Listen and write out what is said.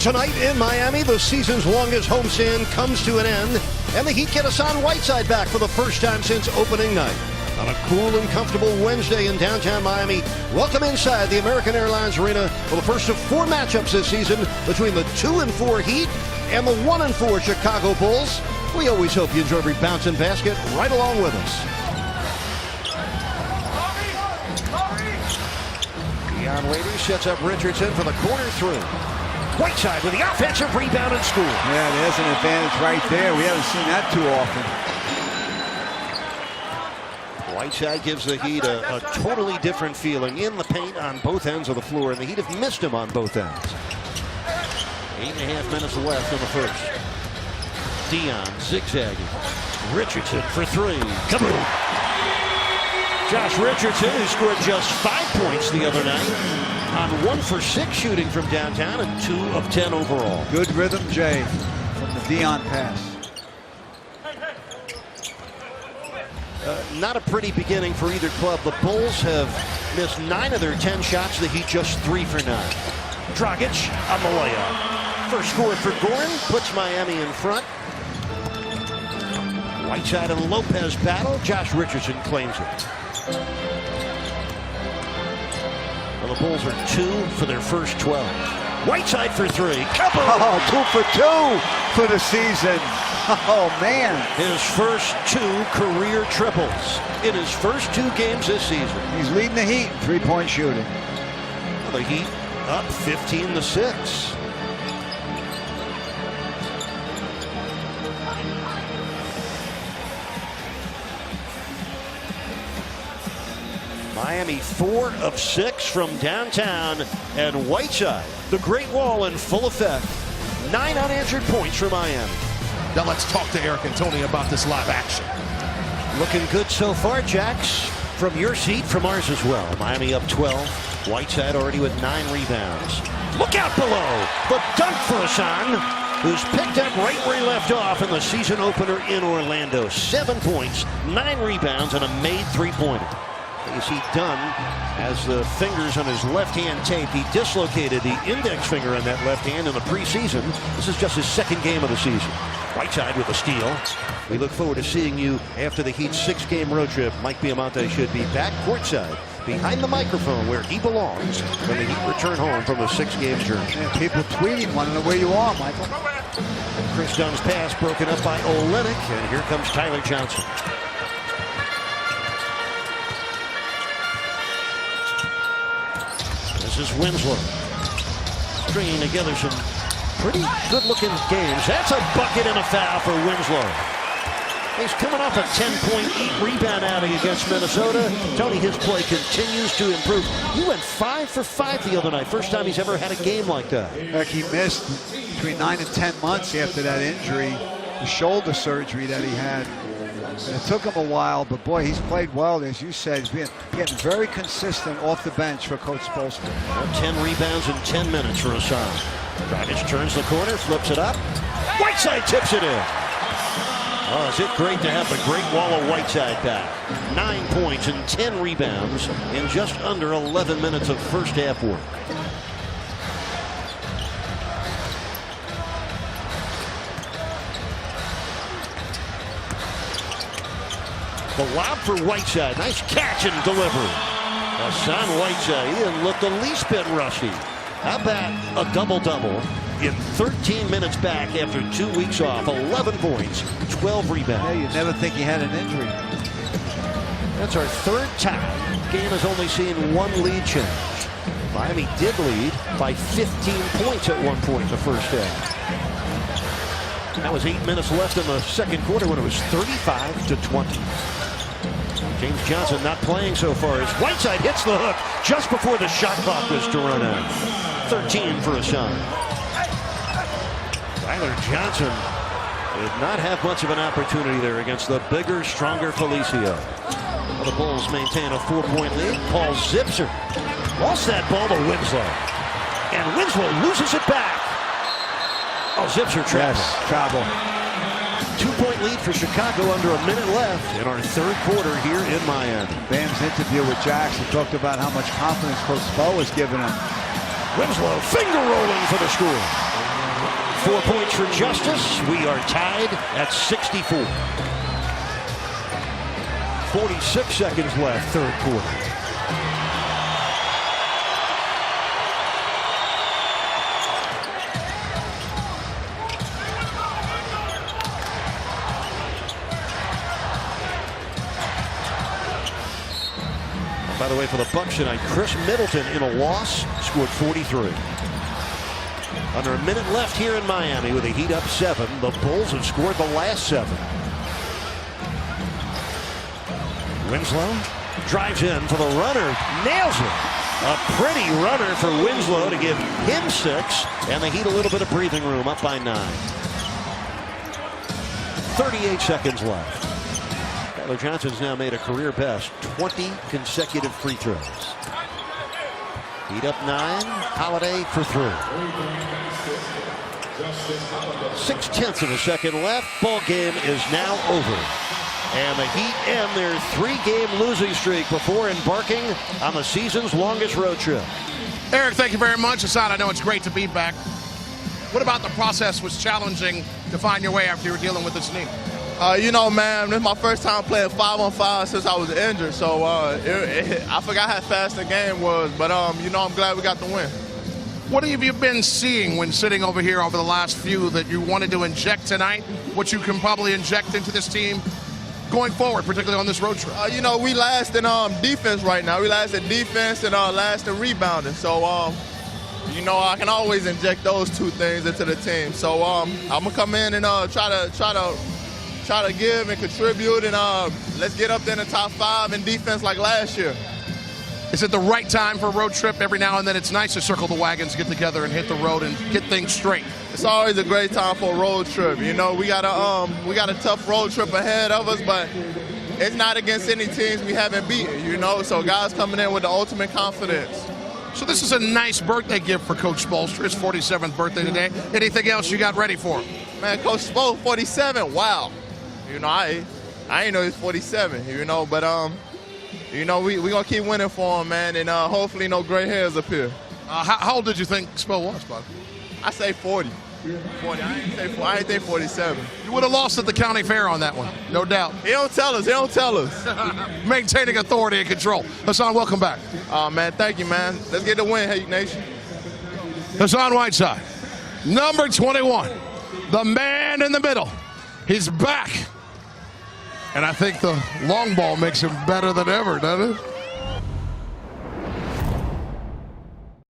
Tonight in Miami, the season's longest homestand comes to an end, and the Heat get Hassan Whiteside back for the first time since opening night. On a cool and comfortable Wednesday in downtown Miami, welcome inside the American Airlines Arena for the first of 4 matchups this season between the 2-4 Heat and the 1-4 Chicago Bulls. We always hope you enjoy every bounce and basket right along with us. Dion Waiters sets up Richardson for the corner three. Whiteside with the offensive rebound and score. Yeah, there's an advantage right there. We haven't seen that too often. Whiteside gives the Heat a totally different feeling in the paint on both ends of the floor, and the Heat have missed him on both ends. 8.5 minutes left in the first. Dion zigzagging. Richardson for three. Kaboom! Josh Richardson, who scored just 5 points the other night, on 1 for 6 shooting from downtown and 2 of 10 overall. Good rhythm, Jay, from the Dion pass. Not a pretty beginning for either club. The Bulls have missed 9 of their 10 shots. The Heat just 3 for 9. Dragic on the layup. First score for Goran puts Miami in front. Whiteside and Lopez battle. Josh Richardson claims it. Well, the Bulls are 2 for their first 12. Whiteside for 3. Oh, 2 for 2 for the season. Oh, man. His first 2 career triples in his first 2 games this season. He's leading the Heat in three-point shooting. Well, the Heat up 15-6. Miami 4 of 6 from downtown, and Whiteside, the Great Wall in full effect. 9 unanswered points for Miami. Now let's talk to Eric and Tony about this live action. Looking good so far, Jax. From your seat, from ours as well. Miami up 12. Whiteside already with 9 rebounds. Look out below. The dunk for Hassan, who's picked up right where he left off in the season opener in Orlando. 7 points, 9 rebounds, and a made three-pointer. You see Dunn as the fingers on his left hand taped. He dislocated the index finger on that left hand in the preseason. This is just his 2nd game of the season. Whiteside with a steal. We look forward to seeing you after the Heat's 6-game road trip. Mike Biamonte should be back courtside behind the microphone where he belongs when the Heat return home from a 6-game journey. Yeah, people tweeting, want to know where you are, Michael. Chris Dunn's pass broken up by Olynyk, and here comes Tyler Johnson. This is Winslow stringing together some pretty good-looking games. That's a bucket and a foul for Winslow. He's coming off a 10-point rebound outing against Minnesota. Tony, his play continues to improve. He went 5 for 5 the other night. First time he's ever had a game like that. Heck, he missed between 9 and 10 months after that injury, the shoulder surgery that he had. And it took him a while, but boy, he's played well, as you said. He's been getting very consistent off the bench for Coach Spoelstra. 10 rebounds in 10 minutes for Hassan. Dragic turns the corner, flips it up. Whiteside tips it in. Oh, is it great to have the Great Wall of Whiteside back. 9 points and 10 rebounds in just under 11 minutes of first half work. The lob for Whiteside. Nice catch and delivery. Hassan Whiteside, he didn't look the least bit rusty. How about a double-double in 13 minutes back after 2 weeks off? 11 points, 12 rebounds. Yeah, you never think he had an injury. That's our 3rd tie. Game has only seen 1 lead change. Miami did lead by 15 points at one point in the first half. That was 8 minutes left in the 2nd quarter when it was 35-20. James Johnson not playing so far as Whiteside hits the hook just before the shot clock was to run out. 13 for Hassan. Tyler Johnson did not have much of an opportunity there against the bigger, stronger Felicio. Well, the Bulls maintain a 4-point lead. Paul Zipser lost that ball to Winslow. And Winslow loses it back. Oh, Zipser travel. Yes, travel. 2-point lead for Chicago under a minute left in our 3rd quarter here in Miami. Bam's interview with Jackson talked about how much confidence Coach Spo has given him. Winslow finger rolling for the score. 4 points for Justise. We are tied at 64. 46 seconds left, third quarter. By the way, for the Bucks tonight, Chris Middleton in a loss scored 43. Under a minute left here in Miami with the Heat up 7. The Bulls have scored the last 7. Winslow drives in for the runner, nails it. A pretty runner for Winslow to give him 6, and the Heat a little bit of breathing room, up by 9. 38 seconds left. Tyler Johnson's now made a career best 20 consecutive free throws. Heat up 9. Holiday for 3. 0.6 of a second left. Ball game is now over. And the Heat end their 3-game losing streak before embarking on the season's longest road trip. Eric, thank you very much. Hassan, I know it's great to be back. What about the process was challenging to find your way after you were dealing with this knee? You know, man, this is my first time playing 5-on-5 since I was injured, so I forgot how fast the game was, but, you know, I'm glad we got the win. What have you been seeing when sitting over here over the last few that you wanted to inject tonight, what you can probably inject into this team going forward, particularly on this road trip? You know, we last in defense right now. We last in defense and last in rebounding, so, you know, I can always inject those 2 things into the team. So I'm going to come in and try to give and contribute, and let's get up there in the top 5 in defense like last year. Is it the right time for a road trip? Every now and then it's nice to circle the wagons, get together and hit the road and get things straight. It's always a great time for a road trip. You know, we got a tough road trip ahead of us, but it's not against any teams we haven't beaten, you know, so guys coming in with the ultimate confidence. So this is a nice birthday gift for Coach Spoelstra, his 47th birthday today. Anything else you got ready for him? Man, Coach Spoelstra, 47, wow. You know, I ain't know he's 47, you know, but, you know, we going to keep winning for him, man, and hopefully no gray hairs appear. How old did you think Spo was, Bob? I say 40. 40. I ain't think 47. You would have lost at the county fair on that one, no doubt. He don't tell us. Maintaining authority and control. Hassan, welcome back. Man, thank you, man. Let's get the win, Heat Nation. Hassan Whiteside, number 21, the man in the middle. He's back. And I think the long ball makes him better than ever, doesn't it?